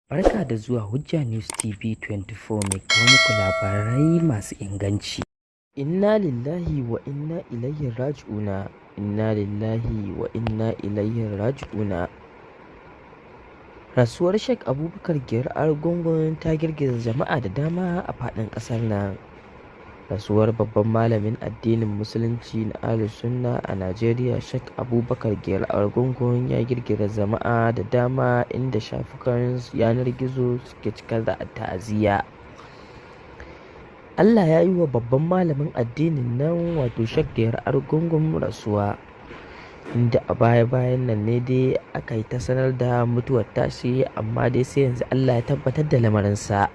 Barka da zuwa Hujja News TV 24 mai kawo muku labarai masu inganci. Inna lillahi wa inna ilaihi raji'una. Inna lillahi wa inna ilaihi raji'una. Rasuwar Sheikh Abubakar Giro Argungun ta girgiza jama'a da dama a faɗin ƙasar nan. Rasuwar babban malamin addinin Musulunci na Ahlus Sunna a Najeriya, Sheikh Abubakar Giro Argungun, ya girgiza jama'a da dama, inda shafukan yanar gizo suke cika da ta'aziyya. Allah ya yi wa babban malamin addinin nan wato Sheikh Giro Argungun rasuwa, inda a baya-bayan nan ne dai aka yi ta sanar da mutuwar tashi, amma dai sai yanzu Allah ya tabbatar da lamarinsa.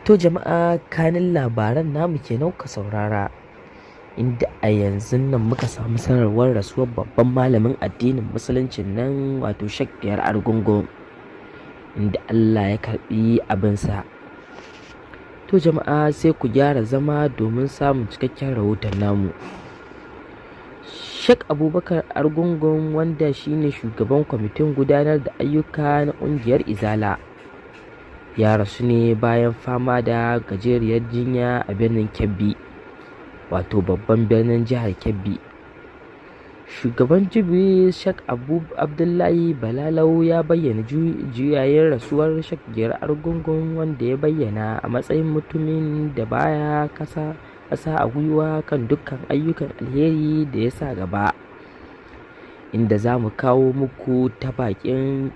To jama'a, kanin labaran namu kenan ka saurara, inda a yanzu nan muka samu sanarwar rasuwar babban malamin addinin Musulunci nan wato Sheikh Giro Argungun, inda Allah ya karbi abinsa. To jama'a, sai ku gyara zama domin samun cikakken rahoton namu. Sheikh Abubakar Argungun, wanda shine shugaban kwamitin gudanar da ayyuka na ƙungiyar Izala, ya rasu ne bayan fama da gajeriyar jinya a birnin Kebbi, wato babban birnin jihar Kebbi. Shugaban Jibi Sheikh Abdullahi Balalau ya bayyana juyayin rasuwar Sheikh Giro Argungun, wanda ya bayyana a matsayin mutumin da baya kasa a gwiwa kan dukkan ayyukan alheri da ya sa gaba, inda za mu kawo muku ta bakin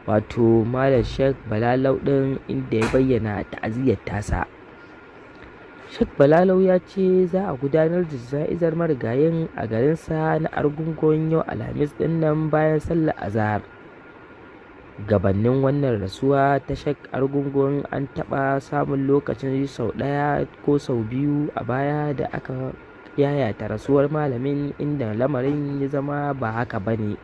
wato Malam Sheikh Balalau ɗin, inda ya bayyana ta'aziyyar tasa. Sheikh Balalau ya ce za a gudanar da jana'izar marigayin a garinsa na Argungun yau Alhamis ɗin nan bayan sallar azahar. Gabanin wannan rasuwa ta Sheikh Argungun, an taɓa samun lokacin sau ɗaya ko sau biyu a baya da aka yayata rasuwar malamin, inda lamarin ya zama ba haka ba ne.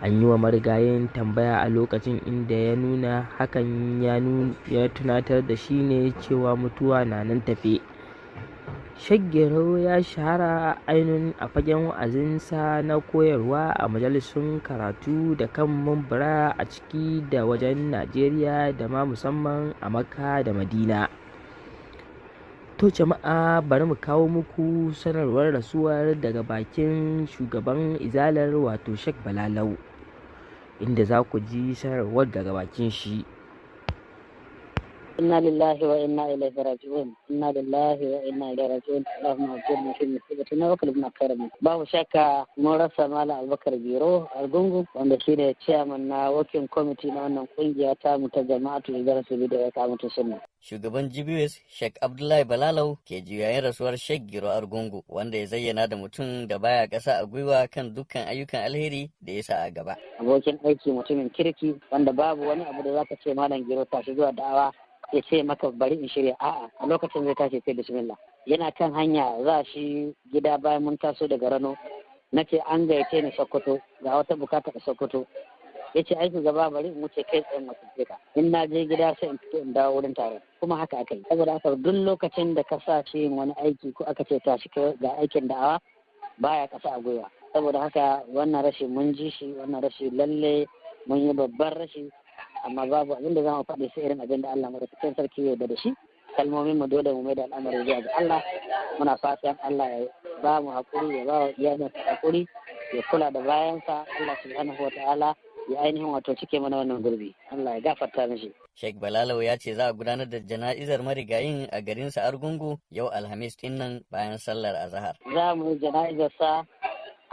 An yi wa marigayin tambaya a lokacin, inda ya nuna hakan ya tunatar da shi ne cewa mutuwa na nan tafe. Sheikh Giro ya shahara ainun a fagen wa'azinsa na koyarwa a majalisun karatu da kan mambara a ciki da wajen Najeriya da ma musamman a Makka da Madina. To jama'a, bari mu kawo muku sanarwar rasuwar daga bakin shugaban Izalar wato Sheikh Balalau, inda za ku ji sanarwar daga bakin shi. إنا لله وإنا إليه راجعون إنا لله وإنا إليه راجعون اللهم أجرنا في مصيبتنا وكلنا خير منه. babu shakka mun rasa Malam Abubakar Giro Argungun, wanda shi ne chairman na working committee na wannan kungiya ta mu ta jama'atu Izalatul Bid'a wa Iqamatus Sunnah. Shugaban GBS Sheikh Abdullahi Balalau ke juyayin rasuwar Sheikh Giro Argungu, wanda ya zayyana da mutum da baya ƙasa a gwiwa kan dukkan ayyukan alheri da ya sa a gaba. Abokin aiki, mutumin kirki, wanda babu wani abu da zaka ce Malam Giro tashi zuwa da'awa ya ce maka bari in shirya, a'a, a lokacin zai tashi sai bismillah. Yana kan hanya za shi gida bayan mun taso daga Rano, nace an gayyace ni Sokoto, ga wata bukata a Sokoto. Yace aiki gaba bari in wuce kai tsayin masu ka, in na je gida sai in fito in dawo wurin taron, kuma haka aka yi. Saboda haka duk lokacin da ka sa shi yin wani aiki ko aka ce tashi ga aikin da'awa, baya kasa a gwiwa. Saboda haka wannan rashi mun ji shi, wannan rashi lalle mun yi babban rashi, amma babu abin da za mu faɗi sai irin abin da Allah madaukakin sarki ya yarda da shi. Kalmomin mu dole mu mai da al'amari zuwa ga Allah. Muna fatan Allah ya ba mu haƙuri, ya ba wa iyalin haƙuri, ya kula da bayansa. Allah subhanahu wataala ya ainihin wato cike mana wannan gurbi. Allah ya gafarta mishi. Sheikh Balalau ya ce za a gudanar da jana'izar marigayin a garinsa Argungu yau Alhamis ɗin nan bayan sallar azahar. Za mu yi jana'izarsa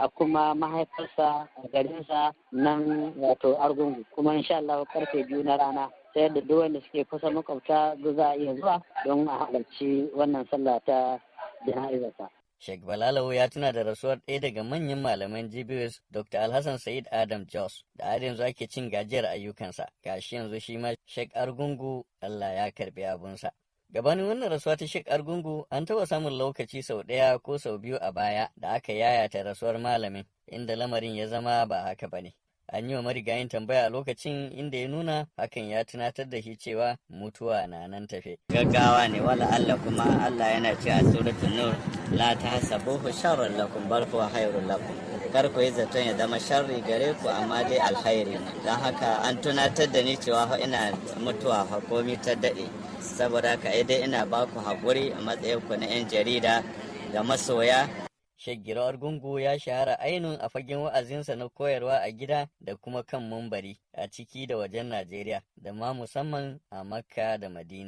a kuma mahaifarsa a garinsa nan wato Argungu, kuma insha Allah karfe 2 na rana, ta yadda duk wanda suke kusa makwabta za a iya zuwa don a halarci wannan sallah ta jana'izarsa. Sheikh Balalau ya tuna da rasuwar ɗaya daga manyan malaman GBS Dr. Alhassan Said Adam Jos, da har yanzu ake cin gajiyar ayyukansa. Gashi yanzu shi ma Sheikh Argungu Allah ya karɓi abunsa. Gabanin wannan rasuwa ta Sheikh Argungu, an taɓa samun lokaci sau ɗaya ko sau biyu a baya da aka yayata rasuwar malamin, inda lamarin ya zama ba haka ba ne. An yi wa marigayin tambaya a lokacin inda ya nuna hakan ya tunatar da shi cewa mutuwa na nan tafe. Gaggawa ne wala Allah kuma Allah yana ce a suratul Nur la tahsabuhu sharran lakum bal huwa khairul lakum. Kar ku yi zaton ya zama sharri gare ku amma dai alkhairi ne. Don haka an tunatar da ni cewa ina mutuwa fa komi ta daɗe. Saboda haka dai ina ba ku haƙuri a matsayin ku na 'yan jarida da masoya. Shaggiro Argungu ya shahara ainun a fagen wa'azinsa na koyarwa a gida da kuma kan mumbari a ciki da wajen Najeriya da ma musamman a Makka da Madina.